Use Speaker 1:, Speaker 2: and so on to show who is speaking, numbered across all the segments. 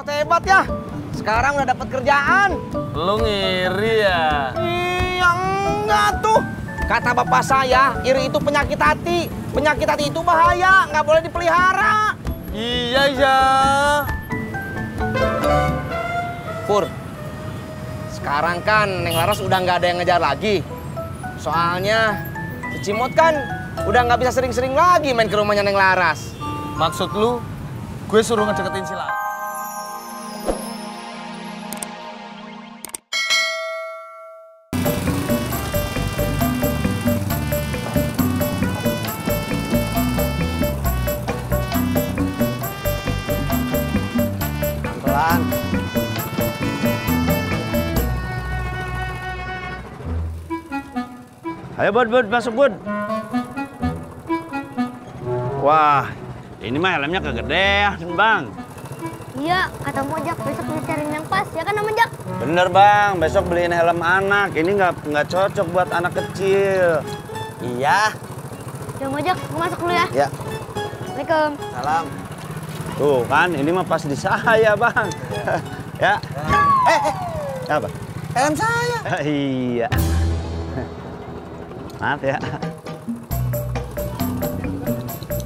Speaker 1: Wah, hebat ya. Sekarang udah dapat kerjaan.
Speaker 2: Lu ngiri ya?
Speaker 1: Iya, enggak tuh. Kata bapak saya, iri itu penyakit hati. Penyakit hati itu bahaya, nggak boleh dipelihara.
Speaker 2: Iya, ya.
Speaker 1: Pur, sekarang kan Neng Laras udah nggak ada yang ngejar lagi. Soalnya si Cimot kan udah nggak bisa sering-sering lagi main ke rumahnya Neng Laras.
Speaker 2: Maksud lu, gue suruh ngedeketin si Laras?
Speaker 1: Pelan.
Speaker 3: Ayo Bud, masuk Bud. Wah, ini mah helmnya kegedean Bang.
Speaker 4: Iya, kata Mojak besok dicariin yang pas, ya kan Om Mojak?
Speaker 3: Bener Bang, besok beliin helm anak. Ini nggak cocok buat anak kecil.
Speaker 1: Iya.
Speaker 4: Ya Mojak, gue masuk dulu ya.
Speaker 1: Ya.
Speaker 4: Assalamualaikum.
Speaker 1: Salam.
Speaker 3: Tuh kan, ini mah pas di saya Bang. Ya. Apa?
Speaker 1: Helm saya.
Speaker 3: Iya. Maaf ya.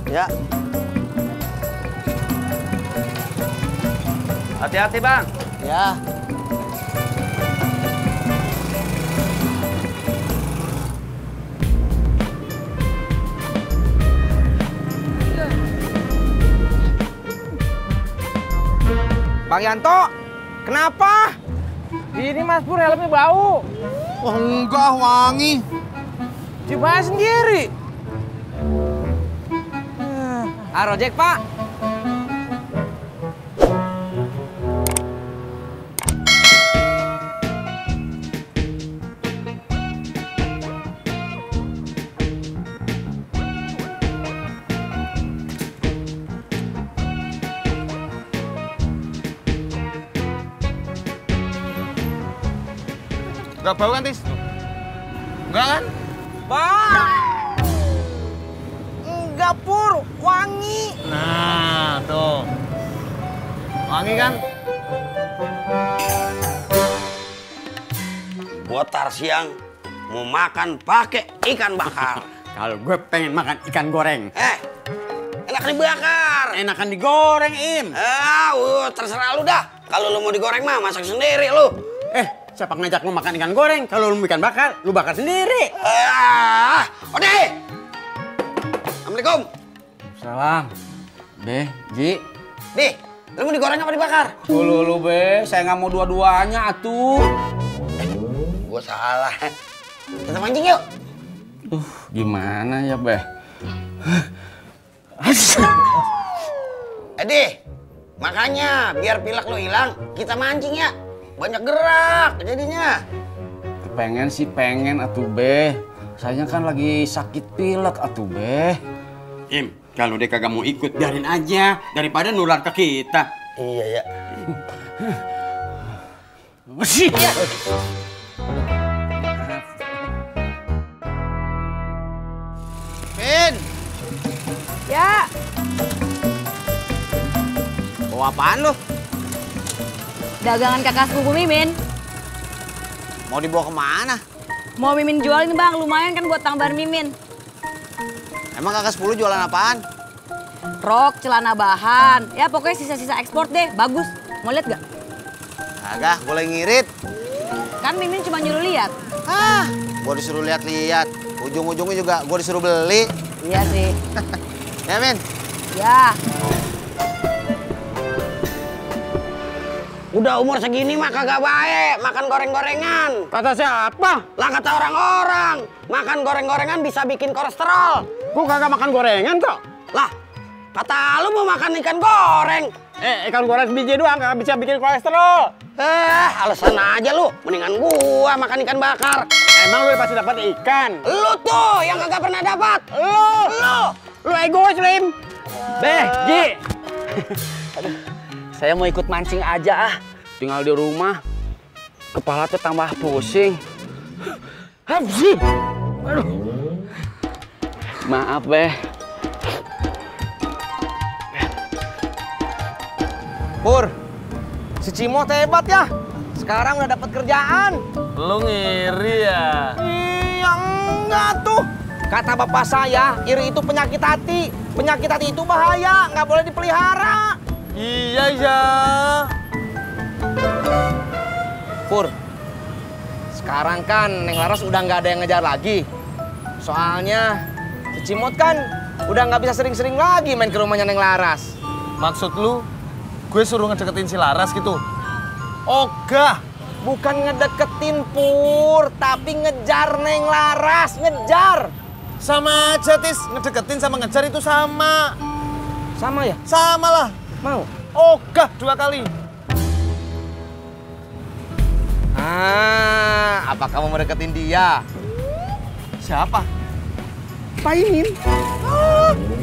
Speaker 1: Ya.
Speaker 3: Hati-hati Bang.
Speaker 1: Ya. Bang Yanto, kenapa?
Speaker 2: Ini Mas Pur helmnya bau.
Speaker 1: Oh, enggak, wangi.
Speaker 2: Coba sendiri.
Speaker 1: Rojek, Pak.
Speaker 2: Gak bau kan, Tis? Enggak kan?
Speaker 1: Bang! Enggak, Pur. Wangi.
Speaker 2: Nah, tuh. Wangi kan?
Speaker 3: Gua tar siang mau makan pakai ikan bakar.
Speaker 5: Kalau gue pengen makan ikan goreng.
Speaker 3: Enak dibakar.
Speaker 5: Enakan digoreng, Im.
Speaker 3: Terserah lu dah. Kalau lu mau digoreng mah masak sendiri lu.
Speaker 5: Siapa ngajak lu makan ikan goreng? Kalau lu ikan bakar, lu bakar sendiri.
Speaker 3: Ode. Assalamualaikum.
Speaker 5: Salam. Be, Ji.
Speaker 3: Nih, lu mau digoreng apa dibakar?
Speaker 5: Lu, Be. Saya nggak mau dua-duanya, atuh.
Speaker 3: Gua salah. Kita mancing yuk.
Speaker 5: Gimana ya, Be?
Speaker 3: Makanya biar pilek lu hilang, kita mancing ya. Banyak gerak jadinya.
Speaker 5: Pengen atuh, Be. Saya kan lagi sakit pilek atuh, Be. Im, kalau dia kagak mau ikut, biarin aja. Daripada nular ke kita.
Speaker 3: Iya ya.
Speaker 5: Masih.
Speaker 1: Min.
Speaker 4: Ya.
Speaker 1: Bawa apaan lu?
Speaker 4: Dagangan kakak sepupu Mimin.
Speaker 1: Mau dibawa kemana?
Speaker 4: Mau Mimin jualin bang, lumayan kan buat tambahan Mimin.
Speaker 1: Emang kakak 10 jualan apaan?
Speaker 4: Rok, celana bahan. Ya pokoknya sisa-sisa ekspor deh, bagus. Mau lihat gak?
Speaker 1: Kagak, gue lagi ngirit.
Speaker 4: Kan Mimin cuma nyuruh lihat.
Speaker 1: Gue disuruh lihat-lihat. Ujung-ujungnya juga gue disuruh beli.
Speaker 4: Iya sih.
Speaker 1: Ya, Min?
Speaker 4: Ya.
Speaker 3: Udah umur segini mah kagak baik makan goreng-gorengan.
Speaker 5: Kata siapa?
Speaker 3: Lah kata orang-orang, makan goreng-gorengan bisa bikin kolesterol.
Speaker 5: Gua kagak makan gorengan kok.
Speaker 3: Lah, kata lu mau makan ikan goreng.
Speaker 5: Ikan goreng biji doang kagak bisa bikin kolesterol.
Speaker 3: Alasan aja lu. Mendingan gua makan ikan bakar.
Speaker 5: Emang lu pasti dapat ikan?
Speaker 3: Lu tuh yang kagak pernah dapat.
Speaker 5: Lu egois, Lim. Beh, Ji. Saya mau ikut mancing aja ah. Tinggal di rumah. Kepala tuh tambah pusing. Habsi. Aduh. Maaf, Beh.
Speaker 1: Pur, Si Cimot hebat ya. Sekarang udah dapat kerjaan.
Speaker 2: Lu ngiri ya?
Speaker 1: Iya enggak tuh. Kata bapak saya, iri itu penyakit hati. Penyakit hati itu bahaya, nggak boleh dipelihara.
Speaker 2: Iya ya.
Speaker 1: Pur, sekarang kan Neng Laras udah nggak ada yang ngejar lagi. Soalnya si Cimot kan udah nggak bisa sering-sering lagi main ke rumahnya Neng Laras.
Speaker 2: Maksud lu, gue suruh ngedeketin si Laras gitu? Ogah.
Speaker 1: Bukan ngedeketin Pur, tapi ngejar Neng Laras, ngejar.
Speaker 2: Sama aja, Tis. Ngedeketin sama ngejar itu sama.
Speaker 1: Sama ya?
Speaker 2: Sama lah.
Speaker 1: Mau?
Speaker 2: Ogah 2 kali.
Speaker 1: Apa kamu mau deketin dia?
Speaker 2: Siapa?
Speaker 1: Paimin.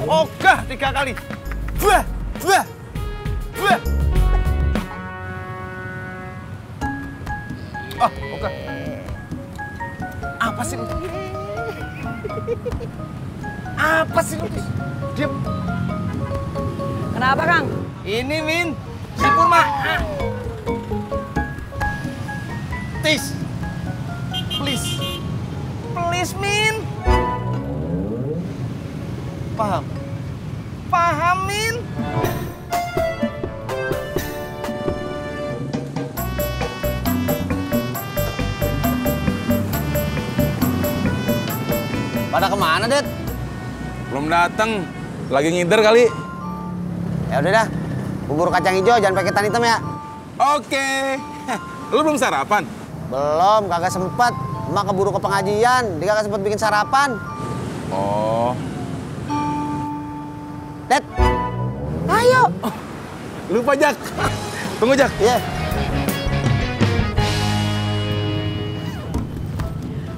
Speaker 2: Ogah 3 kali. Buah, buah, buah. Oh, ogah. Apa sih lu? Apa sih lu? Diam.
Speaker 4: Kenapa, Kang?
Speaker 1: Ini Min, si Pur mah.
Speaker 2: Tis. Please.
Speaker 1: Please Min.
Speaker 2: Paham?
Speaker 1: Paham Min.
Speaker 3: Pada kemana, Det?
Speaker 6: Belum datang, lagi ngider kali.
Speaker 3: Ya udah dah, bubur kacang hijau jangan pakai ketan hitam ya.
Speaker 6: Oke. Lu belum sarapan?
Speaker 3: Belum, kagak sempet. Emak keburu ke pengajian, dia kagak sempet bikin sarapan.
Speaker 6: Oh,
Speaker 3: Det, ayo.
Speaker 6: lupa Jak. Tunggu Jak.
Speaker 3: Iya.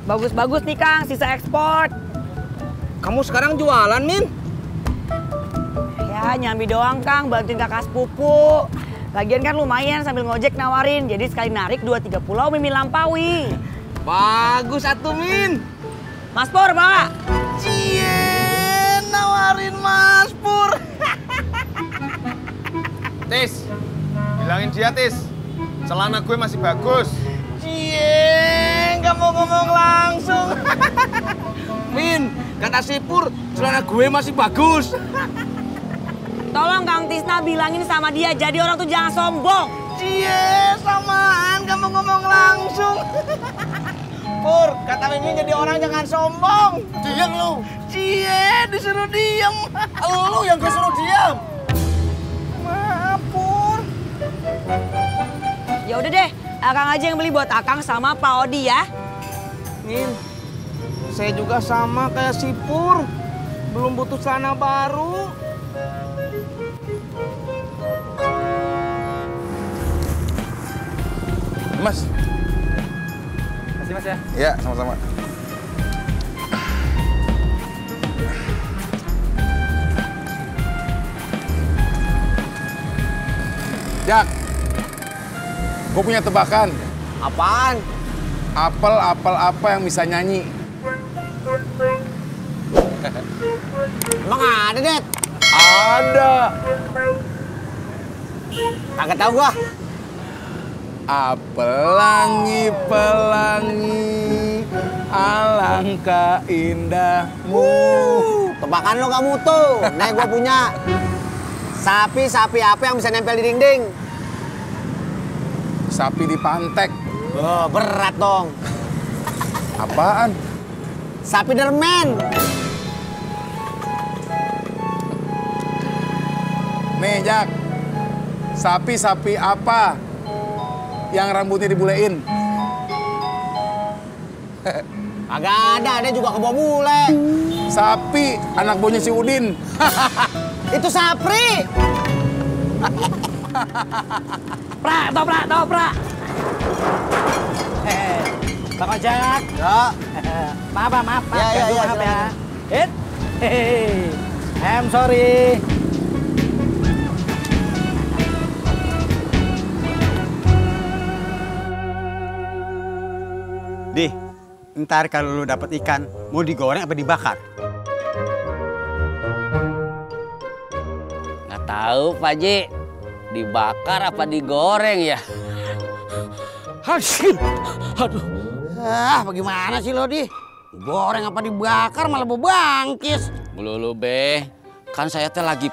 Speaker 4: Bagus-bagus nih, Kang, sisa ekspor.
Speaker 1: Kamu sekarang jualan Min?
Speaker 4: Ya, nyambi doang, Kang, bantuin kakak sepupu. Lagian kan lumayan sambil ngojek nawarin, jadi sekali narik 2-3 pulau Mimin lampaui.
Speaker 1: Bagus atuh Min.
Speaker 4: Mas Pur, Pak.
Speaker 1: Cie, nawarin Mas Pur.
Speaker 2: Tis. Bilangin dia, Tis. Celana gue masih bagus.
Speaker 1: Cie, nggak mau ngomong langsung. Min, kata si Pur, celana gue masih bagus.
Speaker 4: Tolong Kang Tisna bilangin sama dia, jadi orang tuh jangan sombong.
Speaker 1: Cie, samaan, nggak mau ngomong langsung. Pur, kata Mimin jadi orang jangan sombong.
Speaker 2: Diam lu.
Speaker 1: Cie, disuruh diem.
Speaker 2: Lu yang gue suruh diam.
Speaker 1: Maaf, Pur.
Speaker 4: Ya udah deh, Akang aja yang beli buat Akang sama Pak Odi ya.
Speaker 1: Min, saya juga sama kayak si Pur. Belum butuh celana baru.
Speaker 6: Mas.
Speaker 2: Makasih, Mas ya.
Speaker 6: Ya, sama-sama. Jak, gue punya tebakan.
Speaker 3: Apaan?
Speaker 6: Apel apa yang bisa nyanyi?
Speaker 3: Emang ada, Det?
Speaker 6: Ada.
Speaker 3: Kagak tahu gua.
Speaker 6: Pelangi, pelangi, alangkah indahmu.
Speaker 3: Tebakan lo gak mutu. Nih gua punya. Sapi apa yang bisa nempel di dinding?
Speaker 6: Sapi di pantek.
Speaker 3: Oh, berat dong.
Speaker 6: Apaan?
Speaker 3: Sapi dermen.
Speaker 6: Nih, Jak. Sapi apa yang rambutnya dibulein?
Speaker 3: Kagak ada juga kebawa bule.
Speaker 6: Sapi, anak buahnya si Udin.
Speaker 3: Itu Sapri.
Speaker 4: Toprak.
Speaker 3: Bang Ojek. Ya.
Speaker 4: Maaf,
Speaker 3: Ya,
Speaker 4: maaf ya.
Speaker 3: silakan.
Speaker 4: I'm sorry.
Speaker 7: Dih, ntar kalau lu dapet ikan, mau digoreng apa dibakar?
Speaker 8: Nggak tahu, Pak Ji. Dibakar apa digoreng ya?
Speaker 9: Hasil. Aduh. Bagaimana sih lo, Di? Goreng apa dibakar malah bau bangkis.
Speaker 8: Melulu, Be. Kan saya teh lagi